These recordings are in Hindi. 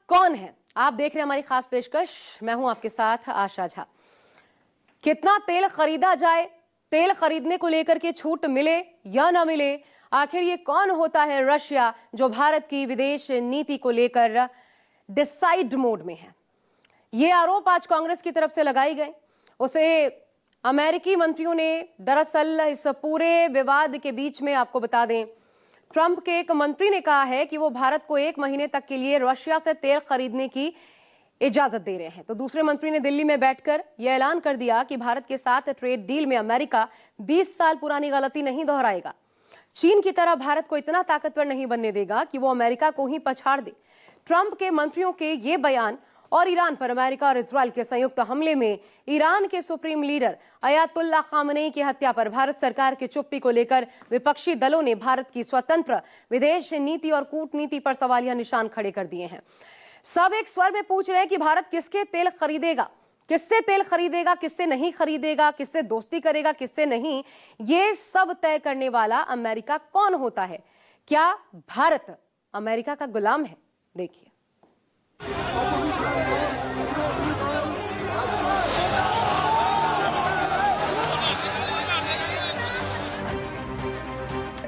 कौन है? आप देख रहे हैं हमारी खास पेशकश। मैं हूं आपके साथ आशा झा। कितना तेल खरीदा जाए, तेल खरीदने को लेकर के छूट मिले या ना मिले, आखिर ये कौन होता है रशिया जो भारत की विदेश नीति को लेकर डिसाइड मोड में है? ये आरोप आज कांग्रेस की तरफ से लगाई गए। उसे अमेरिकी मंत्रियों ने दरअसल इस पूरे विवाद के बीच में, आपको बता दें, ट्रंप के एक मंत्री ने कहा है कि वो भारत को 1 महीने तक के लिए रशिया से तेल खरीदने की इजाजत दे रहे हैं। तो दूसरे मंत्री ने दिल्ली में बैठकर यह ऐलान कर दिया कि भारत के साथ ट्रेड डील में अमेरिका 20 साल पुरानी गलती नहीं दोहराएगा। चीन की तरह भारत को इतना ताकतवर नहीं बनने देगा कि वो अमेरिका को ही पछाड़ दे। ट्रंप के मंत्रियों के ये बयान और ईरान पर अमेरिका और इजरायल के संयुक्त हमले में ईरान के सुप्रीम लीडर अयातुल्लाह खामनेई की हत्या पर भारत सरकार की चुप्पी को लेकर विपक्षी दलों ने भारत की स्वतंत्र विदेश नीति और कूटनीति पर सवालिया निशान खड़े कर दिए हैं। सब एक स्वर में पूछ रहे हैं कि भारत किसके तेल खरीदेगा, किससे तेल खरीदेगा, किससे नहीं खरीदेगा, किससे दोस्ती करेगा, किससे नहीं। ये सब तय करने वाला अमेरिका कौन होता है? क्या भारत अमेरिका का गुलाम है? देखिए।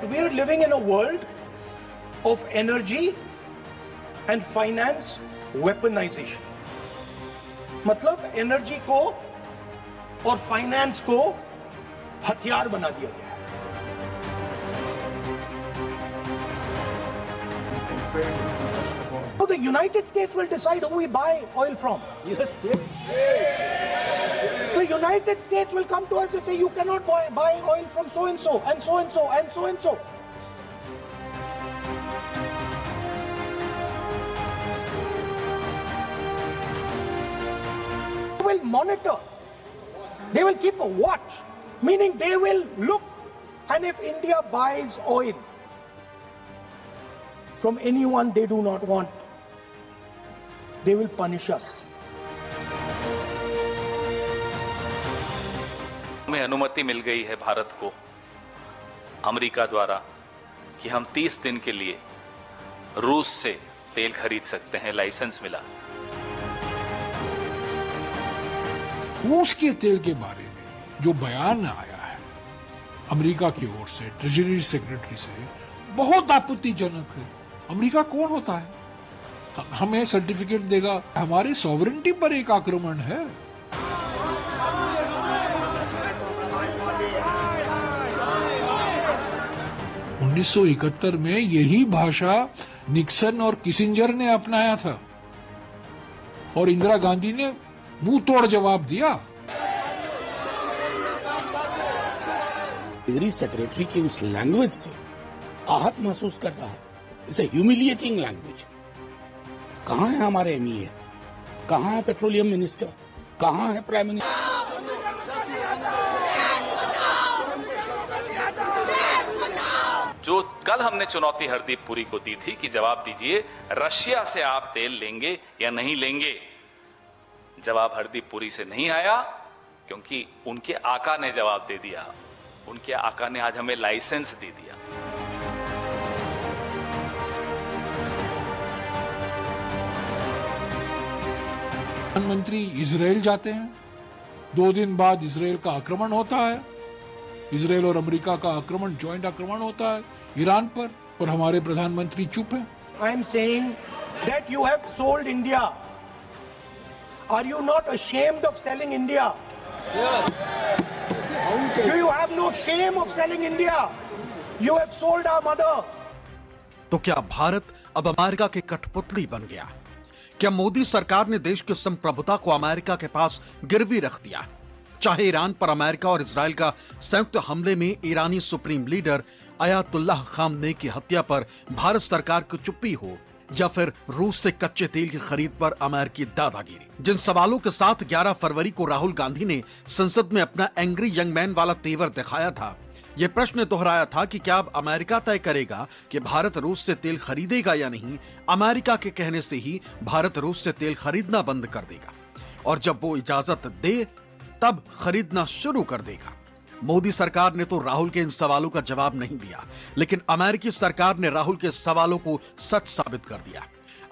We are living in a world of energy and finance weaponization. मतलब एनर्जी को और फाइनेंस को हथियार बना दिया गया है। So the United States will decide who we buy oil from. Yes. The United States will come to us and say, you cannot buy oil from so and so and so and so and so and so. They will monitor. They will keep a watch, meaning they will look, and if India buys oil from anyone they do not want, they will punish us. हमें अनुमति मिल गई है भारत को अमेरिका द्वारा कि हम 30 दिन के लिए रूस से तेल खरीद सकते हैं। लाइसेंस मिला। रूस के तेल के बारे में जो बयान आया है अमेरिका की ओर से, ट्रेजरी सेक्रेटरी से, बहुत आपत्तिजनक है। अमेरिका कौन होता है? हमें सर्टिफिकेट देगा? हमारी सॉवरेनिटी पर एक आक्रमण है। उन्नीस 1971 में यही भाषा निक्सन और किसिंजर ने अपनाया था और इंदिरा गांधी ने मुंह तोड़ जवाब दिया। ट्रेजरी सेक्रेटरी की उस लैंग्वेज से आहत महसूस कर रहा है। It's a humiliating language. कहां है हमारे एमईए? कहां है पेट्रोलियम मिनिस्टर? कहां है प्राइम मिनिस्टर? जो कल हमने चुनौती हरदीप पुरी को दी थी कि जवाब दीजिए, रशिया से आप तेल लेंगे या नहीं लेंगे। जवाब हरदीप पुरी से नहीं आया क्योंकि उनके आका ने जवाब दे दिया। उनके आका ने आज हमें लाइसेंस दे दिया। प्रधानमंत्री इजराइल जाते हैं। 2 दिन बाद इजराइल का आक्रमण होता है। इजराइल और अमेरिका का आक्रमण, ज्वाइंट आक्रमण होता है ईरान पर, और हमारे प्रधानमंत्री चुप हैं। I am saying that you have sold India. Are you not ashamed of selling India? Do you have no shame of selling India? You have sold our mother. तो क्या भारत अब अमेरिका के कठपुतली बन गया? क्या मोदी सरकार ने देश की संप्रभुता को अमेरिका के पास गिरवी रख दिया? चाहे ईरान पर अमेरिका और इजराइल का संयुक्त हमले में ईरानी सुप्रीम लीडर अयातुल्लाह खामनेई की हत्या पर भारत सरकार की चुप्पी हो, या फिर रूस से कच्चे तेल की खरीद पर अमेरिकी दादागिरी। जिन सवालों के साथ 11 फरवरी को राहुल गांधी ने संसद में अपना एंग्री यंग मैन वाला तेवर दिखाया था, यह प्रश्न दोहराया था कि क्या अब अमेरिका तय करेगा कि भारत रूस से तेल खरीदेगा या नहीं। अमेरिका के कहने से ही भारत रूस से तेल खरीदना बंद कर देगा और जब वो इजाजत दे तब खरीदना शुरू कर देगा। मोदी सरकार ने तो राहुल के इन सवालों का जवाब नहीं दिया, लेकिन अमेरिकी सरकार ने राहुल के सवालों को सच साबित कर दिया।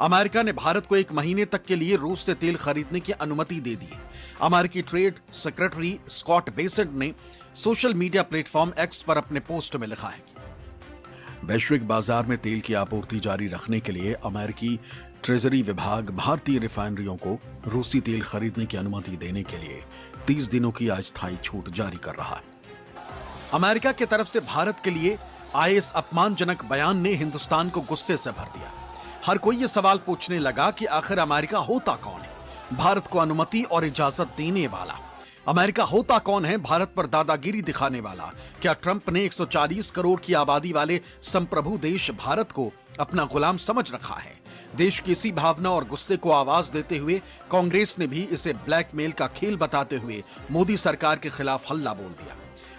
अमेरिका ने भारत को 1 महीने तक के लिए रूस से तेल खरीदने की अनुमति दे दी। अमेरिकी ट्रेड सेक्रेटरी स्कॉट बेसेंट ने सोशल मीडिया प्लेटफॉर्म एक्स पर अपने पोस्ट में लिखा है कि वैश्विक बाजार में तेल की आपूर्ति जारी रखने के लिए अमेरिकी ट्रेजरी विभाग भारतीय रिफाइनरियों को रूसी तेल खरीदने की अनुमति देने के लिए 30 दिनों की अस्थायी छूट जारी कर रहा है। अमेरिका की तरफ से भारत के लिए आए इस अपमानजनक बयान ने हिंदुस्तान को गुस्से से भर दिया। हर कोई ये सवाल पूछने लगा कि आखिर अमेरिका होता कौन है, भारत को अनुमति और इजाजत देने वाला? अमेरिका होता कौन है, भारत पर दादागिरी दिखाने वाला? क्या ट्रंप ने 140 करोड़ की आबादी वाले संप्रभु देश भारत को अपना गुलाम समझ रखा है? देश की इसी भावना और गुस्से को आवाज देते हुए कांग्रेस ने भी इसे ब्लैकमेल का खेल बताते हुए मोदी सरकार के खिलाफ हल्ला बोल दिया।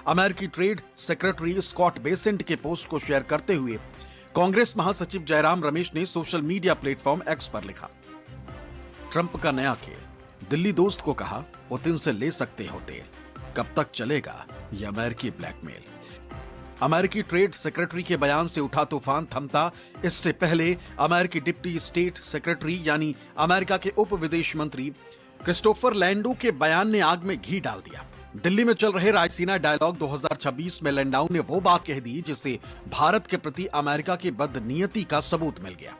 अमेरिकी ट्रेड सेक्रेटरी स्कॉट बेसेंट के पोस्ट को शेयर करते हुए कांग्रेस महासचिव जयराम रमेश ने सोशल मीडिया प्लेटफॉर्म एक्स पर लिखा, ट्रंप का नया खेल, दिल्ली दोस्त को कहा पुतिन से ले सकते हो तेल, कब तक चलेगा यह अमेरिकी ब्लैकमेल? अमेरिकी ट्रेड सेक्रेटरी के बयान से उठा तूफान थमता इससे पहले अमेरिकी डिप्टी स्टेट सेक्रेटरी यानी अमेरिका के उप विदेश मंत्री क्रिस्टोफर लैंडो के बयान ने आग में घी डाल दिया। दिल्ली में चल रहे रायसीना डायलॉग 2026 में लैंडो ने वो बात कह दी जिससे भारत के प्रति अमेरिका की बदनीयती का सबूत मिल गया।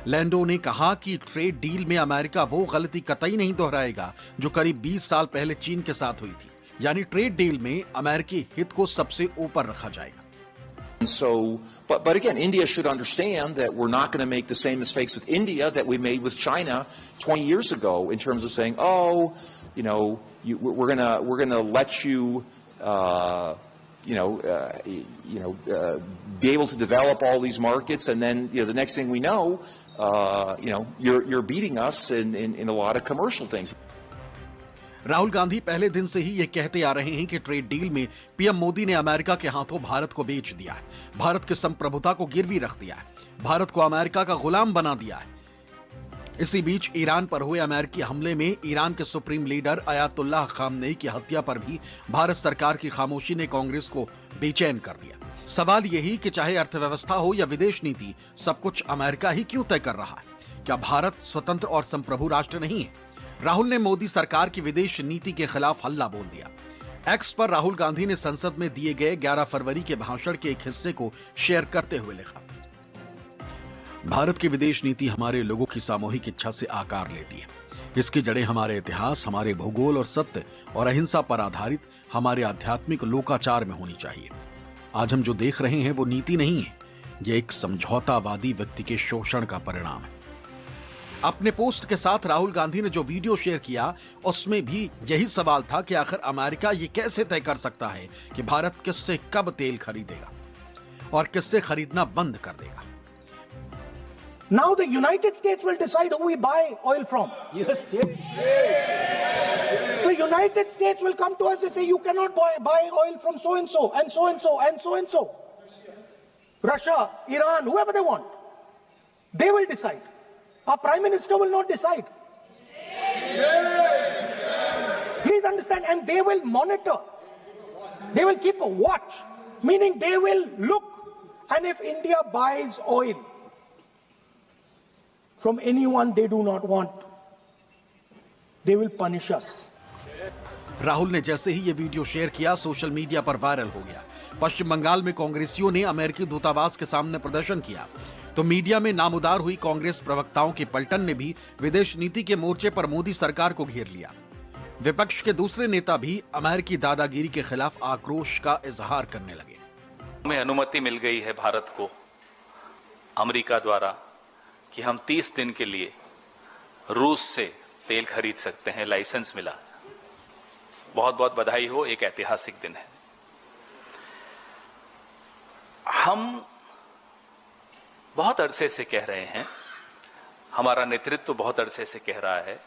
लैंडो ने कहा कि ट्रेड डील में अमेरिका वो गलती कतई नहीं दोहराएगा जो करीब 20 साल पहले चीन के साथ हुई थी, यानी ट्रेड डील में अमेरिकी हित को सबसे ऊपर रखा जाएगा। And so, but again, India should understand that we're not going to make the same mistakes with India that we made with China 20 years ago in terms of saying, oh, you know, we're gonna let you, be able to develop all these markets, and then the next thing we know, you're beating us in a lot of commercial things. Rahul Gandhi पहले दिन से ही ये कहते आ रहे हैं कि ट्रेड डील में पीएम मोदी ने अमेरिका के हाथों भारत को बेच दिया है, भारत की संप्रभुता को गिरवी रख दिया है, भारत को अमेरिका का गुलाम बना दिया है। इसी बीच ईरान पर हुए अमेरिकी हमले में ईरान के सुप्रीम लीडर अयातुल्लाह खामनेई की हत्या पर भी भारत सरकार की खामोशी ने कांग्रेस को बेचैन कर दिया। सवाल यही कि चाहे अर्थव्यवस्था हो या विदेश नीति, सब कुछ अमेरिका ही क्यों तय कर रहा है? क्या भारत स्वतंत्र और संप्रभु राष्ट्र नहीं है? राहुल ने मोदी सरकार की विदेश नीति के खिलाफ हल्ला बोल दिया। एक्स पर राहुल गांधी ने संसद में दिए गए 11 फरवरी के भाषण के एक हिस्से को शेयर करते हुए लिखा, भारत की विदेश नीति हमारे लोगों की सामूहिक इच्छा से आकार लेती है। इसकी जड़ें हमारे इतिहास, हमारे भूगोल और सत्य और अहिंसा पर आधारित हमारे आध्यात्मिक लोकाचार में होनी चाहिए। आज हम जो देख रहे हैं वो नीति नहीं है, ये एक समझौतावादी व्यक्ति के शोषण का परिणाम है। अपने पोस्ट के साथ राहुल गांधी ने जो वीडियो शेयर किया उसमें भी यही सवाल था कि आखिर अमेरिका ये कैसे तय कर सकता है कि भारत किससे कब तेल खरीदेगा और किससे खरीदना बंद कर देगा। Now the United States will decide who we buy oil from. Yes. The United States will come to us and say, you cannot buy oil from so and so and so and so and so and so. Russia, Iran, whoever they want. They will decide. Our Prime Minister will not decide. Please understand, and they will monitor. They will keep a watch, meaning they will look, and if India buys oil from anyone they do not want, they will punish us. Rahul ने जैसे ही ये वीडियो शेयर किया, सोशल मीडिया पर वायरल हो गया। पश्चिम बंगाल में कांग्रेसियों ने अमेरिकी दूतावास के सामने प्रदर्शन किया, तो मीडिया में नामुदार हुई कांग्रेस प्रवक्ताओं की पलटन ने भी विदेश नीति के मोर्चे पर मोदी सरकार को घेर लिया। विपक्ष के दूसरे नेता भी अमेरिकी दादागिरी के खिलाफ आक्रोश का इजहार करने लगे। हमें अनुमति मिल गई है भारत को अमेरिका द्वारा कि हम 30 दिन के लिए रूस से तेल खरीद सकते हैं, लाइसेंस मिला। बहुत बहुत बधाई हो, एक ऐतिहासिक दिन है। हम बहुत अरसे से कह रहे हैं, हमारा नेतृत्व बहुत अरसे से कह रहा है,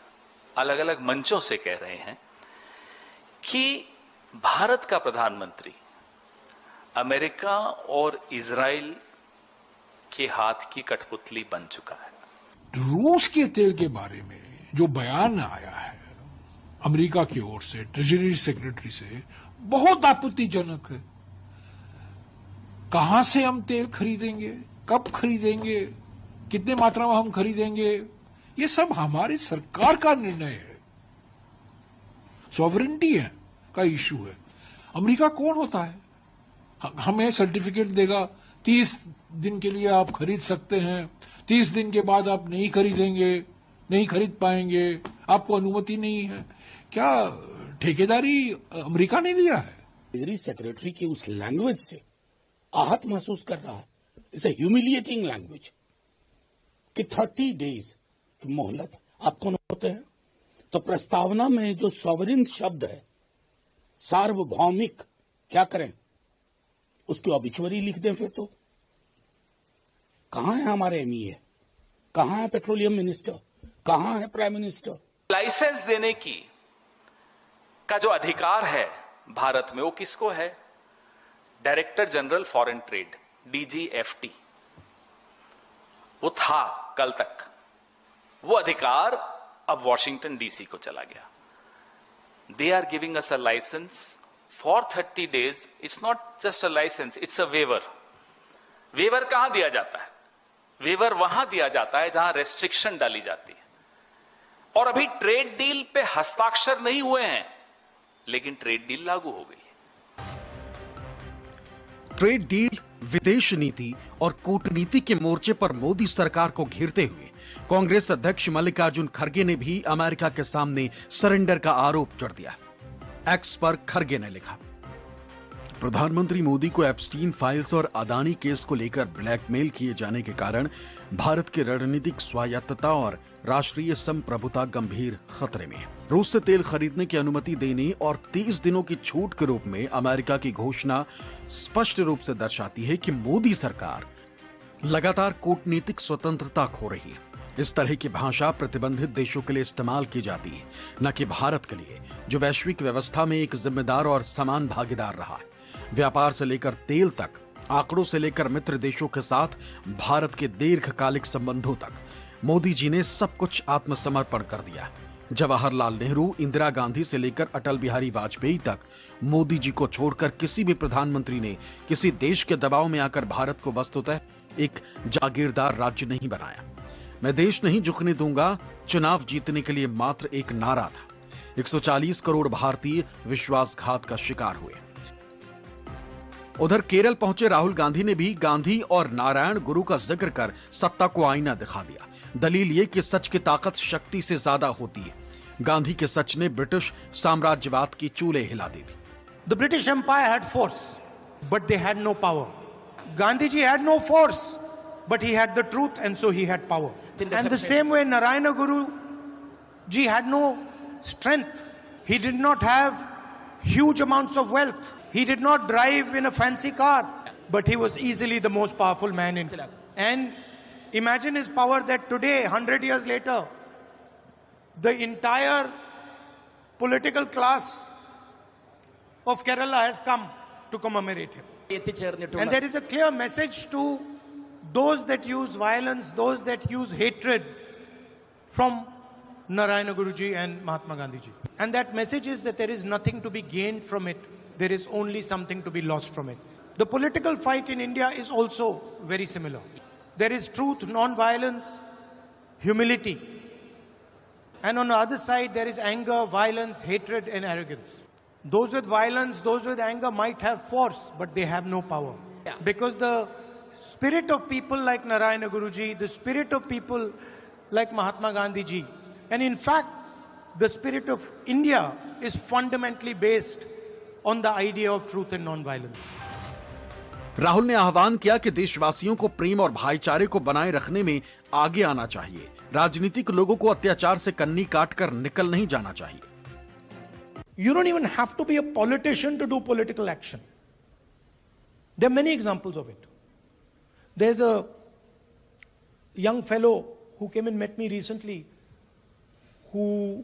अलग अलग मंचों से कह रहे हैं कि भारत का प्रधानमंत्री अमेरिका और इजराइल के हाथ की कठपुतली बन चुका है। रूस के तेल के बारे में जो बयान आया है अमेरिका की ओर से, ट्रेजरी सेक्रेटरी से, बहुत आपत्तिजनक है। कहां से हम तेल खरीदेंगे, कब खरीदेंगे, कितने मात्रा में हम खरीदेंगे, ये सब हमारी सरकार का निर्णय है, सॉवरेनिटी है का इश्यू है। अमेरिका कौन होता है? हमें सर्टिफिकेट देगा 30 दिन के लिए आप खरीद सकते हैं, 30 दिन के बाद आप नहीं खरीदेंगे, नहीं खरीद पाएंगे, आपको अनुमति नहीं है। क्या ठेकेदारी अमेरिका ने लिया है? ट्रेजरी सेक्रेटरी की उस लैंग्वेज से आहत महसूस कर रहा है। इट्स ए ह्यूमिलिएटिंग लैंग्वेज कि 30 डेज की मोहलत। आप कौन होते हैं? तो प्रस्तावना में जो सॉवरेन शब्द है, सार्वभौमिक, क्या करें? उसकी ऑबिचुअरी लिख दें। फिर तो कहां है हमारे एमईए? कहां है पेट्रोलियम मिनिस्टर? कहां है प्राइम मिनिस्टर? लाइसेंस देने की का जो अधिकार है भारत में, वो किसको है? Director general foreign trade, DGFT. वो था कल तक, वो अधिकार अब वॉशिंगटन डीसी को चला गया। They are giving us a license for 30 days. It's not just a license, it's a waiver. Waiver कहां दिया जाता है? वेवर वहां दिया जाता है जहां रेस्ट्रिक्शन डाली जाती है। और अभी ट्रेड डील पे हस्ताक्षर नहीं हुए हैं, लेकिन ट्रेड डील लागू हो गई है। ट्रेड डील, विदेश नीति और कूटनीति के मोर्चे पर मोदी सरकार को घेरते हुए कांग्रेस अध्यक्ष मल्लिकार्जुन खड़गे ने भी अमेरिका के सामने सरेंडर का आरोप जड़ दिया। एक्स पर खड़गे ने लिखा, प्रधानमंत्री मोदी को एप्स्टीन फाइल्स और अदानी केस को लेकर ब्लैकमेल किए जाने के कारण भारत की रणनीतिक स्वायत्तता और राष्ट्रीय संप्रभुता गंभीर खतरे में है। रूस से तेल खरीदने की अनुमति देने और 30 दिनों की छूट के रूप में अमेरिका की घोषणा स्पष्ट रूप से दर्शाती है कि मोदी सरकार लगातार कूटनीतिक स्वतंत्रता खो रही है। इस तरह की भाषा प्रतिबंधित देशों के लिए इस्तेमाल की जाती है, न कि भारत के लिए, जो वैश्विक व्यवस्था में एक जिम्मेदार और समान भागीदार रहा है। व्यापार से लेकर तेल तक, आंकड़ों से लेकर मित्र देशों के साथ भारत के दीर्घकालिक संबंधों तक, मोदी जी ने सब कुछ आत्मसमर्पण कर दिया। जवाहरलाल नेहरू, इंदिरा गांधी से लेकर अटल बिहारी वाजपेयी तक मोदी जी को छोड़कर किसी भी प्रधानमंत्री ने किसी देश के दबाव में आकर भारत को वस्तुतः एक जागीरदार राज्य नहीं बनाया। मैं देश नहीं झुकने दूंगा चुनाव जीतने के लिए मात्र एक नारा था। 140 करोड़ भारतीय विश्वासघात का शिकार हुए। उधर केरल पहुंचे राहुल गांधी ने भी गांधी और नारायण गुरु का जिक्र कर सत्ता को आईना दिखा दिया। दलील ये कि सच की ताकत शक्ति से ज्यादा होती है। गांधी के सच ने ब्रिटिश साम्राज्यवाद की चूल्हे हिला दी थी। The British Empire had force, but they had no power. Gandhiji had no force, but he had the truth, and so he had power. And the same way, Narayana Guru ji had no strength. He did not have huge amounts of wealth. He did not drive in a fancy car, but he was easily the most powerful man in India. And imagine his power that today, 100 years later, the entire political class of Kerala has come to commemorate him. And there is a clear message to those that use violence, those that use hatred from Narayana Guruji and Mahatma Gandhiji. And that message is that there is nothing to be gained from it. There is only something to be lost from it. The political fight in India is also very similar. There is truth, non-violence, humility. And on the other side, there is anger, violence, hatred, and arrogance. Those with violence, those with anger might have force, but they have no power. Because the spirit of people like Narayana Guruji, the spirit of people like Mahatma Gandhi ji, and in fact, the spirit of India is fundamentally based on the idea of truth and non-violence. Rahul ने आह्वान किया कि देशवासियों को प्रेम और भाईचारे को बनाए रखने में आगे आना चाहिए। राजनीतिक लोगों को अत्याचार से कन्नी काटकर निकल नहीं जाना चाहिए। You don't even have to be a politician to do political action. There are many examples of it. There's a young fellow who came and met me recently who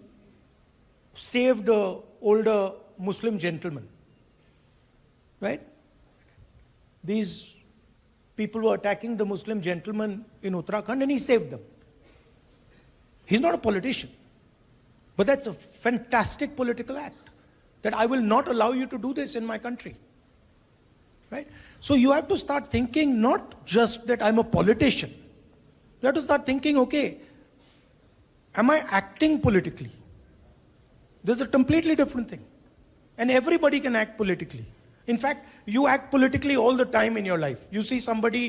saved an older Muslim gentleman. Right? These people were attacking the Muslim gentleman in Uttarakhand and he saved them. He's not a politician. But that's a fantastic political act. That I will not allow you to do this in my country. Right? So you have to start thinking not just that I'm a politician. let us start thinking, okay, am I acting politically? This is a completely different thing. And everybody can act politically. In fact, you act politically all the time in your life. You see somebody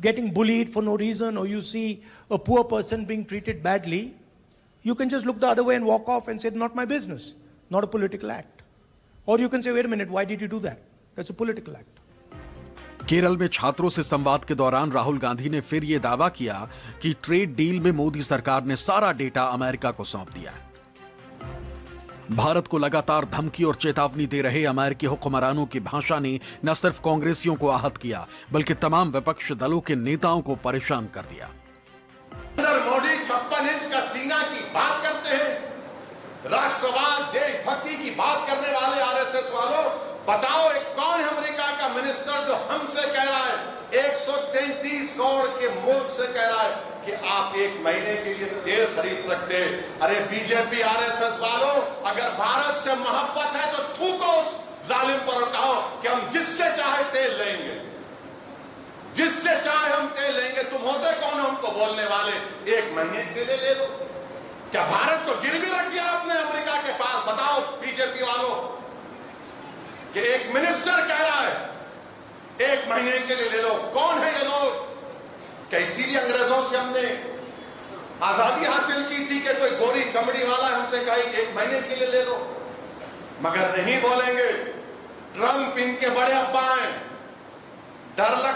getting bullied for no reason, or you see a poor person being treated badly, you can just look the other way and walk off and say, not my business, not a political act. Or you can say, wait a minute, why did you do that? That's a political act. Kerala में छात्रों से संवाद के दौरान राहुल गांधी ने फिर यह दावा किया कि ट्रेड डील में मोदी सरकार ने सारा डेटा अमेरिका को सौंप दिया। भारत को लगातार धमकी और चेतावनी दे रहे अमेरिकी हुक्मरानों की भाषा ने न सिर्फ कांग्रेसियों को आहत किया, बल्कि तमाम विपक्ष दलों के नेताओं को परेशान कर दिया। मोदी 56 इंच का सीना की बात करते हैं, राष्ट्रवाद देशभक्ति की बात करने वाले आरएसएस वालों, बताओ एक कौन है अमेरिका का मिनिस्टर जो हमसे कह रहा है, 133 करोड़ के मुल्क से कह रहा है कि आप एक महीने के लिए तेल खरीद सकते हैं। अरे बीजेपी आरएसएस वालों, अगर भारत से मोहब्बत है तो थूको उस जालिम पर और कहो कि हम जिससे चाहे तेल लेंगे, जिससे चाहे हम तेल लेंगे। तुम होते कौन हो हमको बोलने वाले? एक महीने के लिए ले लो। क्या भारत को गिरवी रख दिया आपने अमेरिका के पास? बताओ बीजेपी वालों कि एक मिनिस्टर कह रहा है एक महीने के लिए ले लो। कौन है ये लोग? क्या इसीलिए अंग्रेजों से हमने आजादी हासिल की थी कि कोई गोरी चमड़ी वाला हमसे कहे कि एक महीने के लिए ले लो? मगर नहीं बोलेंगे। ट्रंप इनके बड़े अब्बा हैं, डर लग